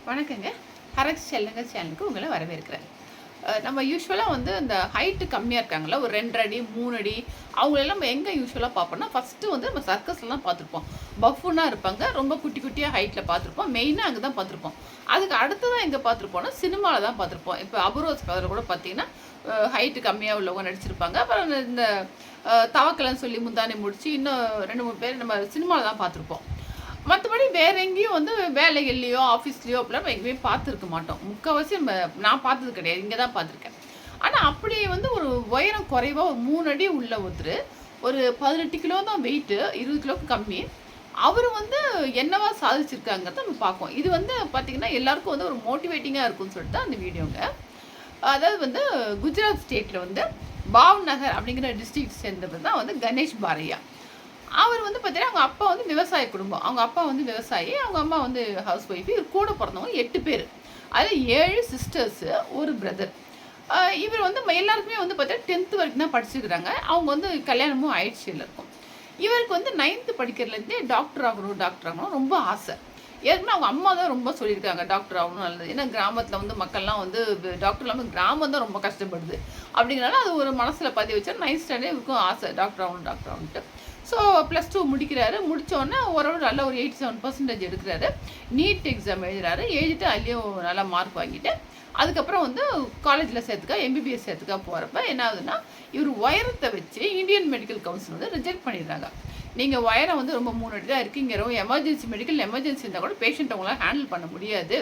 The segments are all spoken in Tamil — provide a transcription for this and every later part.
வணக்கங்க. ஹரக்ஸ் செல்லுங்க சேனலுக்கு உங்களை வரவேற்கிறேன். நம்ம யூசுவலாக வந்து இந்த ஹைட்டு கம்மியாக இருக்காங்கல்ல, ஒரு 2 அடி 3 அடி அவங்களெல்லாம் நம்ம எங்கே யூசுவலாக பார்ப்போம்னா, ஃபஸ்ட்டு வந்து நம்ம சர்க்கஸ்லாம் பார்த்துருப்போம். பஃபுனாக இருப்பாங்க, ரொம்ப குட்டி குட்டியாக ஹைட்டில் பார்த்துருப்போம். மெயினாக அங்கே தான் பார்த்துருப்போம். அதுக்கு அடுத்ததான் எங்கே பார்த்துருப்போம்னா, சினிமாவில் தான் பார்த்துருப்போம். இப்போ அபூர்வ கதில் கூட பார்த்தீங்கன்னா ஹைட்டு கம்மியாக உள்ளவங்க நடிச்சிருப்பாங்க. அப்புறம் இந்த தவக்கலைன்னு சொல்லி முந்தானை முடிச்சு இன்னும் 2 3 பேர் நம்ம சினிமாவில் தான் பார்த்துருப்போம். மற்றபடி வேற எங்கேயும் வந்து வேலைகள்லையோ ஆஃபீஸ்லேயோ அப்படிலாம் நம்ம எங்கேயுமே பார்த்துருக்க மாட்டோம். முக்கால்வாசி நான் பார்த்தது கிடையாது. இங்கே தான் பார்த்துருக்கேன். ஆனால் அப்படி வந்து ஒரு உயரம் குறைவாக ஒரு 3 அடி உள்ள ஒருத்தர், ஒரு 18 கிலோ தான் வெயிட்டு, 20 கிலோவுக்கு கம்மி. அவர் வந்து என்னவா சாதிச்சிருக்காங்கிறத நம்ம பார்ப்போம். இது வந்து பார்த்திங்கன்னா எல்லாருக்கும் வந்து ஒரு மோட்டிவேட்டிங்காக இருக்கும்னு சொல்லிட்டு தான் அந்த வீடியோங்க. அதாவது வந்து குஜராத் ஸ்டேட்டில் வந்து பாவ்நகர் அப்படிங்கிற டிஸ்ட்ரிக்ட் சேர்ந்தவர் தான் வந்து கணேஷ் பாரையா. அவர் வந்து பார்த்தீங்கன்னா அவங்க அப்பா வந்து விவசாய குடும்பம். அவங்க அப்பா வந்து விவசாயி, அவங்க அம்மா வந்து ஹவுஸ் ஒய்ஃபு. இவர் கூட பிறந்தவங்க 8 பேர். அதில் 7 சிஸ்டர்ஸு, ஒரு பிரதர். இவர் வந்து எல்லாருக்குமே வந்து பார்த்தீங்கன்னா 10th வரைக்கும் தான் படிச்சுக்கிறாங்க. அவங்க வந்து கல்யாணமும் ஆயிடுச்சு எல்லாருக்கும். இவருக்கு வந்து 9th படிக்கிறதுலேருந்தே டாக்டர் ஆகணும் ரொம்ப ஆசை. ஏற்கனவே அவங்க அம்மா தான் ரொம்ப சொல்லியிருக்காங்க டாக்டர் ஆகணும் நல்லது. ஏன்னா கிராமத்தில் வந்து மக்கள்லாம் வந்து டாக்டர் இல்லாமல் கிராமம் தான் ரொம்ப கஷ்டப்படுது. அப்படிங்கிறனால அது ஒரு மனசில் பதிவு வச்சா 9th ஸ்டாண்டர்ட் இவருக்கும் ஆசை டாக்டர் ஆகணுன்ட்டு. ஸோ +2 முடிக்கிறாரு. முடித்தோடனே ஓரளவு நல்ல ஒரு 87% எடுக்கிறாரு. நீட் எக்ஸாம் எழுதிட்டு அதுலேயும் நல்லா மார்க் வாங்கிட்டு அதுக்கப்புறம் வந்து காலேஜில் சேர்த்துக்கா எம்பிபிஎஸ் சேர்த்துக்கா போகிறப்ப என்ன ஆகுதுன்னா, இவர் உயரத்தை வச்சு இந்தியன் மெடிக்கல் கவுன்சில் வந்து ரிஜெக்ட் பண்ணிடுறாங்க. நீங்கள் உயரம் வந்து ரொம்ப 3 அடி தான் இருக்கீங்க, எமர்ஜென்சி இருந்தால் கூட பேஷண்ட் அவங்களால ஹேண்டில் பண்ண முடியாது,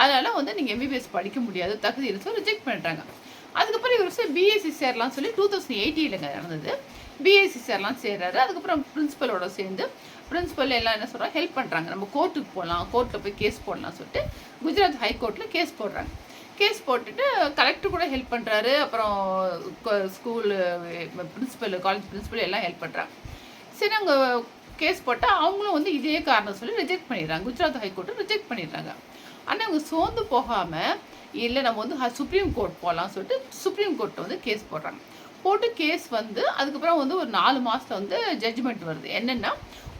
அதனால் வந்து நீங்கள் எம்பிபிஎஸ் படிக்க முடியாது, தகுதி சொல்லி ரிஜெக்ட் பண்ணிட்டாங்க. அதுக்கப்புறம் இவர் பிஎஸ்சி சேரலாம்னு சொல்லி 2018 நடந்தது. பிஎஸ்சி சேரலாம் சேர்றாரு. அதுக்கப்புறம் பிரின்ஸிபலோட சேர்ந்து பிரின்ஸிபல் எல்லாம் என்ன சொல்கிறாங்க, ஹெல்ப் பண்ணுறாங்க. நம்ம கோர்ட்டுக்கு போகலாம், கோர்ட்டில் போய் கேஸ் போடலாம் சொல்லிட்டு குஜராத் ஹைகோர்ட்டில் கேஸ் போடுறாங்க. கேஸ் போட்டுட்டு கலெக்டர் கூட ஹெல்ப் பண்ணுறாரு. அப்புறம் ஸ்கூலு பிரின்ஸிபல், காலேஜ் பிரின்ஸிபல் எல்லாம் ஹெல்ப் பண்ணுறாங்க. சரி, அவங்க கேஸ் போட்டால் அவங்களும் வந்து இதே காரணம் சொல்லி ரிஜெக்ட் பண்ணிடுறாங்க. குஜராத் ஹைகோர்ட்டு ரிஜெக்ட் பண்ணிடுறாங்க. ஆனால் அவங்க சோர்ந்து போகாமல், இல்லை நம்ம வந்து சுப்ரீம் கோர்ட் போகலாம்னு சொல்லிட்டு சுப்ரீம் கோர்ட்டில் வந்து கேஸ் போடுறாங்க. போட்டு கேஸ் வந்து அதுக்கப்புறம் வந்து ஒரு 4 மாதத்தில் வந்து ஜட்ஜ்மெண்ட் வருது. என்னென்னா,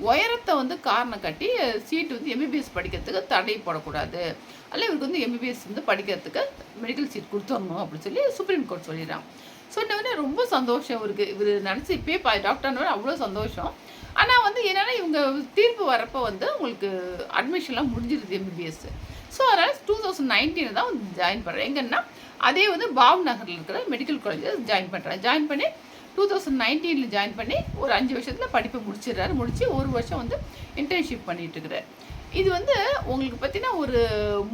உயரத்தை வந்து காரணம் காட்டி சீட்டு வந்து எம்பிபிஎஸ் படிக்கிறதுக்கு தடை போடக்கூடாது, அல்ல இவருக்கு வந்து எம்பிபிஎஸ் வந்து படிக்கிறதுக்கு மெடிக்கல் சீட் கொடுத்துடணும் அப்படின்னு சொல்லி சுப்ரீம் கோர்ட் சொல்லிடுறாங்க. சொன்னவொடனே ரொம்ப சந்தோஷம் இவருக்கு. இவர் நினச்சி இப்போயே டாக்டர்னு அவ்வளோ சந்தோஷம். ஆனால் வந்து என்னென்னா, இவங்க தீர்ப்பு வரப்போ வந்து உங்களுக்கு அட்மிஷன்லாம் முடிஞ்சிருது எம்பிபிஎஸ். ஸோ அதனால் 2019 தான் வந்து ஜாயின் பண்ணுறேன். எங்கன்னா அதே வந்து பாவ்நகரில் இருக்கிற மெடிக்கல் காலேஜில் ஜாயின் பண்ணுறேன். ஜாயின் பண்ணி 2019 ஜாயின் பண்ணி ஒரு 5 வருஷத்தில் படிப்பை முடிச்சிடுறாரு. முடித்து 1 வருஷம் வந்து இன்டர்ன்ஷிப் பண்ணிட்டுருக்கிறார். இது வந்து உங்களுக்கு பார்த்தீங்கன்னா ஒரு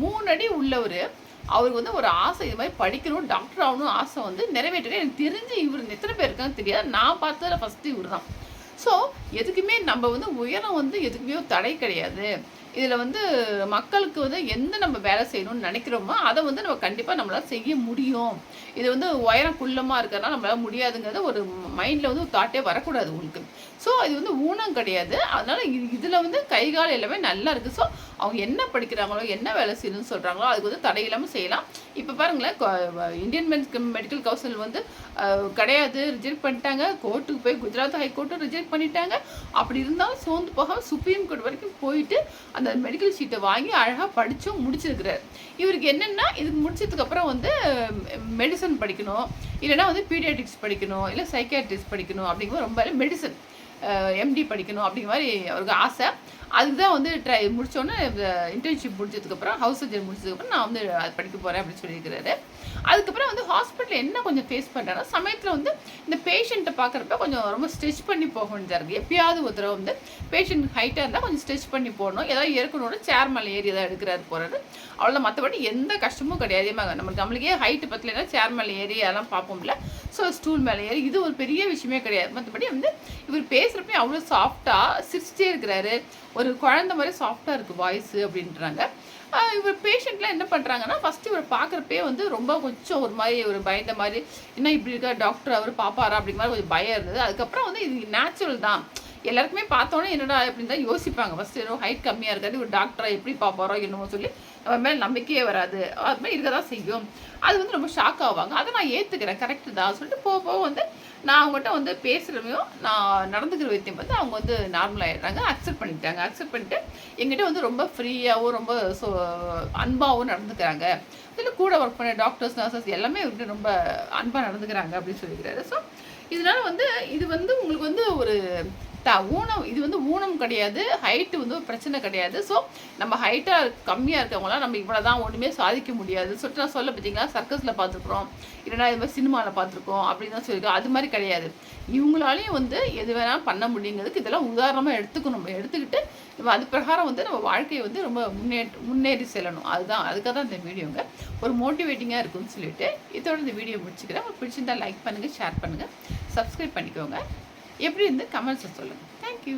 3 அடி உள்ளவர். அவருக்கு வந்து ஒரு ஆசை, இது மாதிரி படிக்கணும், டாக்டர் ஆகணும் ஆசை வந்து நிறைவேற்றுறது. எனக்கு தெரிஞ்சு இவர் எத்தனை பேர் இருக்கான்னு தெரியாது. நான் பார்த்ததில் ஃபஸ்ட்டு இவர் தான். ஸோ எதுக்குமே நம்ம வந்து உயரம் வந்து எதுக்குமே தடை கிடையாது. இதில் வந்து மக்களுக்கு வந்து எந்த நம்ம வேலை செய்யணும்னு நினைக்கிறோமோ அதை வந்து நம்ம கண்டிப்பாக நம்மளால் செய்ய முடியும். இது வந்து உயரம் குள்ளமாக இருக்கிறனால நம்மளால் முடியாதுங்கிறத ஒரு மைண்டில் வந்து ஒரு தாட்டே வரக்கூடாது உங்களுக்கு. ஸோ இது வந்து ஊனம் கிடையாது. அதனால் இதில் வந்து கைகால் எல்லாமே நல்லா இருக்குது. ஸோ அவங்க என்ன படிக்கிறாங்களோ, என்ன வேலை செய்யணும்னு சொல்கிறாங்களோ அதுக்கு வந்து தடை இல்லாமல் செய்யலாம். இப்போ பாருங்களேன், இந்தியன் மெடிக்கல் கவுன்சில் வந்து கிடையாது, ரிஜெக்ட் பண்ணிட்டாங்க. கோர்ட்டுக்கு போய் குஜராத் ஹைகோர்ட்டும் ரிஜெக்ட் பண்ணிட்டாங்க. அப்படி இருந்தாலும் சோர்ந்து போகாமல் சுப்ரீம் கோர்ட் வரைக்கும் போயிட்டு அந்த மெடிக்கல் ஷீட்டை வாங்கி அழகாக படித்தும் முடிச்சிருக்கிறார். இவருக்கு என்னென்னா, இதுக்கு முடிச்சதுக்கப்புறம் வந்து மெடிசன் படிக்கணும், இல்லைனா வந்து பீடியாட்ரிக்ஸ் படிக்கணும், இல்லை சைக்கியாட்ரிக்ஸ் படிக்கணும் அப்படிங்கிற ரொம்ப மெடிசன் எம்டி படிக்கணும் அப்படிங்கிற மாதிரி அவருக்கு ஆசை. அதுக்கு தான் வந்து முடித்தோன்னே இன்டர்ன்ஷிப் முடிச்சதுக்கப்புறம் ஹவுஸ் சர்ஜரி முடிச்சதுக்கப்புறம் நான் வந்து அது படிக்க போகிறேன் அப்படின்னு சொல்லியிருக்கிறாரு. அதுக்கப்புறம் வந்து ஹாஸ்பிட்டலில் என்ன கொஞ்சம் ஃபேஸ் பண்ணுறாங்கன்னா, சமயத்தில் வந்து இந்த பேஷண்ட்டை பார்க்குறப்ப கொஞ்சம் ரொம்ப ஸ்ட்ரெச் பண்ணி போக வேண்டியதாக இருக்குது. எப்பயாவது ஒரு தடவை வந்து பேஷண்ட் ஹைட்டாக இருந்தால் கொஞ்சம் ஸ்ட்ரெச் பண்ணி போடணும். ஏதாவது ஏற்கனவே சேர் மேலே ஏறி ஏதாவது எடுக்கிறாரு போகிறாரு, அவ்வளோ. மற்றபடி எந்த கஷ்டமும் கிடையாது. நம்மளுக்கே ஹைட்டு பத்தலைன்னா சேர் மேலே ஏறி அதெல்லாம் பார்ப்போம்ல. ஸோ ஸ்டூல் மேலே ஏறி இது ஒரு பெரிய விஷயமே கிடையாது. மற்றபடி வந்து இவர் பேசுகிறப்ப அவ்வளோ சாஃப்டாக சிரிச்சிட்டே இருக்கிறாரு. ஒரு குழந்த மாதிரி சாஃப்டாக இருக்குது வாய்ஸு அப்படின்றாங்க. இவர் பேஷண்ட்லாம் என்ன பண்ணுறாங்கன்னா, ஃபஸ்ட்டு இவர் பார்க்குறப்பே வந்து ரொம்ப கொஞ்சம் ஒரு மாதிரி ஒரு பயந்த மாதிரி, என்ன இப்படி இருக்கா டாக்டர் அவர் பாப்பாரா அப்படிங்கிற மாதிரி கொஞ்சம் பயம் இருந்தது. அதுக்கப்புறம் வந்து இது நேச்சுரல் தான், எல்லாருக்குமே பார்த்தோன்னே என்னடா அப்படின்னு தான் யோசிப்பாங்க. ஃபஸ்ட்டு ஏதோ ஹைட் கம்மியாக இருக்காது, ஒரு டாக்டரை எப்படி பார்ப்பாரோ என்னமோ சொல்லி நம்ம மேலே நம்பிக்கையே வராது. அது மாதிரி இருக்க தான் செய்யும். அது வந்து ரொம்ப ஷாக் ஆவாங்க. அதை நான் ஏற்றுக்கிறேன், கரெக்டு தான் சொல்லிட்டு போக போக வந்து நான் அவங்ககிட்ட வந்து பேசுகிறவையும் நான் நடந்துக்கிற வித்தியம் பார்த்து அவங்க வந்து நார்மலாகிடுறாங்க, அக்செப்ட் பண்ணிட்டாங்க. அக்செப்ட் பண்ணிட்டு எங்கிட்ட வந்து ரொம்ப ஃப்ரீயாகவும் ரொம்ப அன்பாகவும் நடந்துக்கிறாங்க. இதில் கூட ஒர்க் பண்ண டாக்டர்ஸ், நர்சஸ் எல்லாமே வந்து ரொம்ப அன்பாக நடந்துக்கிறாங்க அப்படின்னு சொல்லிக்கிறாரு. ஸோ இதனால வந்து இது வந்து உங்களுக்கு வந்து ஒரு ஊனம், இது வந்து ஊனம் கிடையாது, ஹைட்டு வந்து ஒரு பிரச்சனை கிடையாது. ஸோ நம்ம ஹைட்டாக கம்மியாக இருக்கவங்களாம் நம்ம இவ்வளோ தான் ஒன்றுமே சாதிக்க முடியாது சொல்லிட்டு நான் சொல்ல பார்த்தீங்களா, சர்க்கஸில் பார்த்துருக்குறோம், இல்லைனா இது மாதிரி சினிமாவில் பார்த்துருக்கோம் அப்படின்னு தான் சொல்லியிருக்கோம். அது மாதிரி கிடையாது. இவங்களாலையும் வந்து எது வேணாலும் பண்ண முடியுங்கிறதுக்கு இதெல்லாம் உதாரணமாக எடுத்துக்கணும். நம்ம எடுத்துக்கிட்டு நம்ம அது பிரகாரம் வந்து நம்ம வாழ்க்கையை வந்து ரொம்ப முன்னேறி செல்லணும். அதுக்காக தான் இந்த வீடியோங்க ஒரு மோட்டிவேட்டிங்காக இருக்குன்னு சொல்லிட்டு இதோட இந்த வீடியோ முடிச்சுக்கிறேன். உங்களுக்கு பிடிச்சிருந்தா லைக் பண்ணுங்கள், ஷேர் பண்ணுங்கள், சப்ஸ்கிரைப் பண்ணிக்கோங்க. எப்படி இருந்து கமெண்ட்ஸை சொல்லுங்கள். தேங்க்யூ.